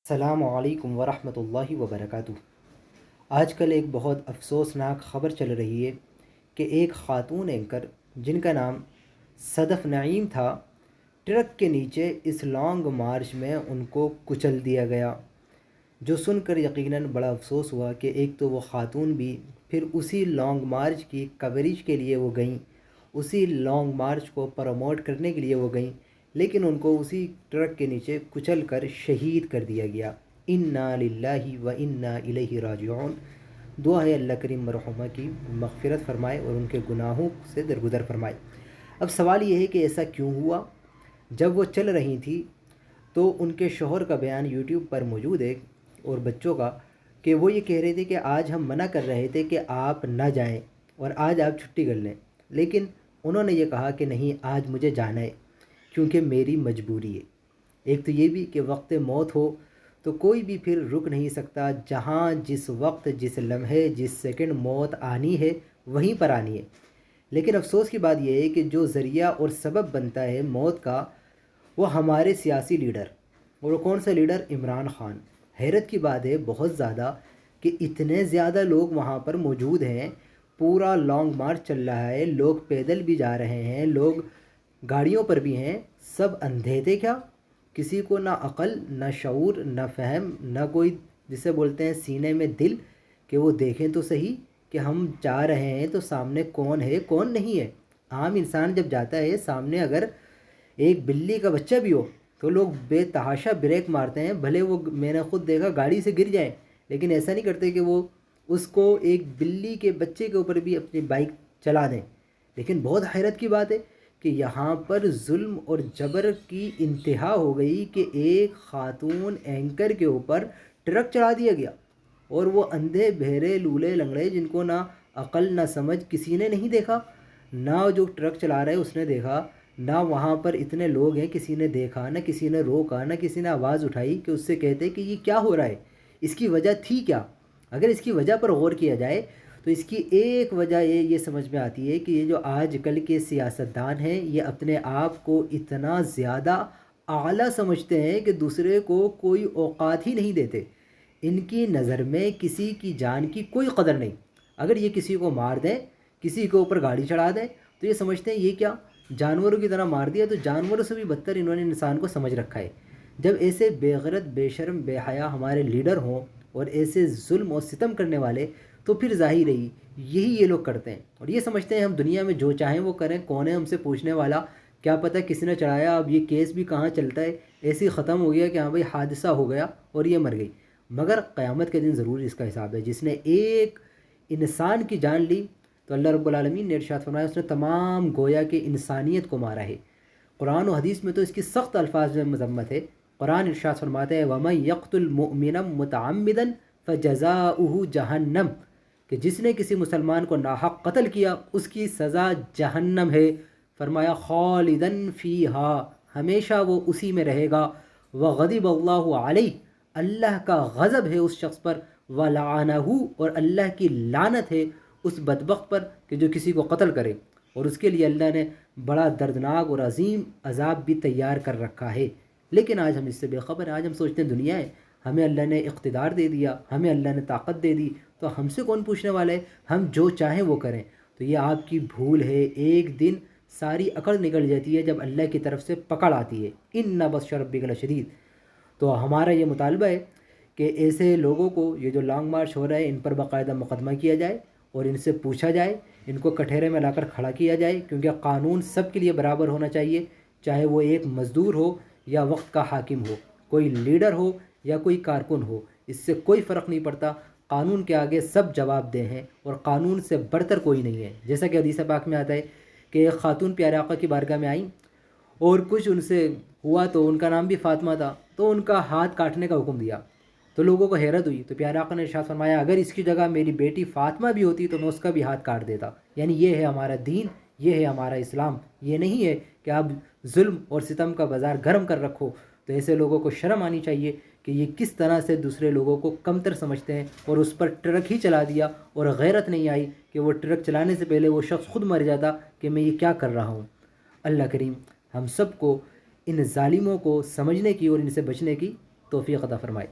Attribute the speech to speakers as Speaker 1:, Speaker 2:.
Speaker 1: السلام علیکم ورحمۃ اللہ وبرکاتہ۔ آج کل ایک بہت افسوسناک خبر چل رہی ہے کہ ایک خاتون اینکر جن کا نام صدف نعیم تھا، ٹرک کے نیچے اس لانگ مارچ میں ان کو کچل دیا گیا، جو سن کر یقیناً بڑا افسوس ہوا کہ ایک تو وہ خاتون بھی پھر اسی لانگ مارچ کی کوریج کے لیے وہ گئیں، اسی لانگ مارچ کو پروموٹ کرنے کے لیے وہ گئیں، لیکن ان کو اسی ٹرک کے نیچے کچل کر شہید کر دیا گیا۔ انا للہ و انا الیہ راجعون۔ دعا ہے اللہ کریم مرحومہ کی مغفرت فرمائے اور ان کے گناہوں سے درگزر فرمائے۔ اب سوال یہ ہے کہ ایسا کیوں ہوا؟ جب وہ چل رہی تھی تو ان کے شوہر کا بیان یوٹیوب پر موجود ہے اور بچوں کا، کہ وہ یہ کہہ رہے تھے کہ آج ہم منع کر رہے تھے کہ آپ نہ جائیں اور آج آپ چھٹی کر لیں، لیکن انہوں نے یہ کہا کہ نہیں، آج مجھے جانا ہے کیونکہ میری مجبوری ہے۔ ایک تو یہ بھی کہ وقت موت ہو تو کوئی بھی پھر رک نہیں سکتا، جہاں جس وقت جس لمحے جس سیکنڈ موت آنی ہے وہیں پر آنی ہے۔ لیکن افسوس کی بات یہ ہے کہ جو ذریعہ اور سبب بنتا ہے موت کا، وہ ہمارے سیاسی لیڈر، اور وہ کون سا لیڈر؟ عمران خان۔ حیرت کی بات ہے بہت زیادہ کہ اتنے زیادہ لوگ وہاں پر موجود ہیں، پورا لانگ مارچ چل رہا ہے، لوگ پیدل بھی جا رہے ہیں، لوگ گاڑیوں پر بھی ہیں، سب اندھے تھے کیا؟ کسی کو نہ عقل، نہ شعور، نہ فہم، نہ کوئی جسے بولتے ہیں سینے میں دل کہ وہ دیکھیں تو صحیح کہ ہم جا رہے ہیں تو سامنے کون ہے کون نہیں ہے۔ عام انسان جب جاتا ہے، سامنے اگر ایک بلی کا بچہ بھی ہو تو لوگ بے تحاشا بریک مارتے ہیں، بھلے وہ، میں نے خود دیکھا، گاڑی سے گر جائیں، لیکن ایسا نہیں کرتے کہ وہ اس کو ایک بلی کے بچے کے اوپر بھی اپنی بائک چلا دیں۔ لیکن بہت حیرت کی بات ہے کہ یہاں پر ظلم اور جبر کی انتہا ہو گئی کہ ایک خاتون اینکر کے اوپر ٹرک چلا دیا گیا، اور وہ اندھے بہرے لولے لنگڑے جن کو نہ عقل نہ سمجھ کسی نے نہیں دیکھا، نہ جو ٹرک چلا رہے اس نے دیکھا، نہ وہاں پر اتنے لوگ ہیں کسی نے دیکھا، نہ کسی نے روکا، نہ کسی نے آواز اٹھائی کہ اس سے کہتے کہ یہ کیا ہو رہا ہے، اس کی وجہ تھی کیا۔ اگر اس کی وجہ پر غور کیا جائے تو اس کی ایک وجہ یہ سمجھ میں آتی ہے کہ یہ جو آج کل کے سیاستدان ہیں، یہ اپنے آپ کو اتنا زیادہ اعلیٰ سمجھتے ہیں کہ دوسرے کو کوئی اوقات ہی نہیں دیتے۔ ان کی نظر میں کسی کی جان کی کوئی قدر نہیں۔ اگر یہ کسی کو مار دیں، کسی کے اوپر گاڑی چڑھا دیں، تو یہ سمجھتے ہیں یہ کیا، جانوروں کی طرح مار دیا، تو جانوروں سے بھی بدتر انہوں نے انسان کو سمجھ رکھا ہے۔ جب ایسے بے غیرت، بے شرم، بے حیا ہمارے لیڈر ہوں اور ایسے ظلم اور ستم کرنے والے، تو پھر ظاہر ہی یہی یہ لوگ کرتے ہیں، اور یہ سمجھتے ہیں ہم دنیا میں جو چاہیں وہ کریں، کون ہے ہم سے پوچھنے والا، کیا پتہ کس نے چڑھایا، اب یہ کیس بھی کہاں چلتا ہے، ایسے ہی ختم ہو گیا کہ ہاں بھائی حادثہ ہو گیا اور یہ مر گئی۔ مگر قیامت کے دن ضرور اس کا حساب ہے۔ جس نے ایک انسان کی جان لی تو اللہ رب العالمین نے ارشاد فرمایا اس نے تمام گویا کہ انسانیت کو مارا ہے۔ قرآن و حدیث میں تو اس کی سخت الفاظ میں مذمت ہے۔ قرآن ارشاد فرماتا ہے وَمَن يَقْتُلْ مُؤْمِنًا مُتَعَمِّدًا فَجَزَاؤُهُ جَهَنَّمُ، کہ جس نے کسی مسلمان کو ناحق قتل کیا اس کی سزا جہنم ہے۔ فرمایا خالدن فیہا، ہمیشہ وہ اسی میں رہے گا۔ وغضب اللہ علیہ، اللہ کا غضب ہے اس شخص پر۔ ولعنہ، اور اللہ کی لعنت ہے اس بدبخت پر کہ جو کسی کو قتل کرے، اور اس کے لیے اللہ نے بڑا دردناک اور عظیم عذاب بھی تیار کر رکھا ہے۔ لیکن آج ہم اس سے بے خبر ہیں۔ آج ہم سوچتے ہیں دنیا ہے، ہمیں اللہ نے اقتدار دے دیا، ہمیں اللہ نے طاقت دے دی، تو ہم سے کون پوچھنے والا ہے، ہم جو چاہیں وہ کریں۔ تو یہ آپ کی بھول ہے، ایک دن ساری عقل نکل جاتی ہے جب اللہ کی طرف سے پکڑ آتی ہے۔ ان بطش ربک لشدید۔ تو ہمارا یہ مطالبہ ہے کہ ایسے لوگوں کو، یہ جو لانگ مارچ ہو رہا ہے، ان پر باقاعدہ مقدمہ کیا جائے اور ان سے پوچھا جائے، ان کو کٹہرے میں لا کر کھڑا کیا جائے، کیونکہ قانون سب کے لیے برابر ہونا چاہیے، چاہے وہ ایک مزدور ہو یا وقت کا حاکم ہو، کوئی لیڈر ہو یا کوئی کارکن ہو، اس سے کوئی فرق نہیں پڑتا۔ قانون کے آگے سب جواب دہ ہیں اور قانون سے بڑھتر کوئی نہیں ہے۔ جیسا کہ حدیث پاک میں آتا ہے کہ ایک خاتون پیارے آقا کی بارگاہ میں آئیں اور کچھ ان سے ہوا، تو ان کا نام بھی فاطمہ تھا، تو ان کا ہاتھ کاٹنے کا حکم دیا، تو لوگوں کو حیرت ہوئی، تو پیارے آقا نے ارشاد فرمایا اگر اس کی جگہ میری بیٹی فاطمہ بھی ہوتی تو میں اس کا بھی ہاتھ کاٹ دیتا۔ یعنی یہ ہے ہمارا دین، یہ ہے ہمارا اسلام۔ یہ نہیں ہے کہ آپ ظلم اور ستم کا بازار گرم کر رکھو۔ تو ایسے لوگوں کو شرم آنی چاہیے کہ یہ کس طرح سے دوسرے لوگوں کو کمتر سمجھتے ہیں، اور اس پر ٹرک ہی چلا دیا، اور غیرت نہیں آئی کہ وہ ٹرک چلانے سے پہلے وہ شخص خود مر جاتا کہ میں یہ کیا کر رہا ہوں۔ اللہ کریم ہم سب کو ان ظالموں کو سمجھنے کی اور ان سے بچنے کی توفیق عطا فرمائے۔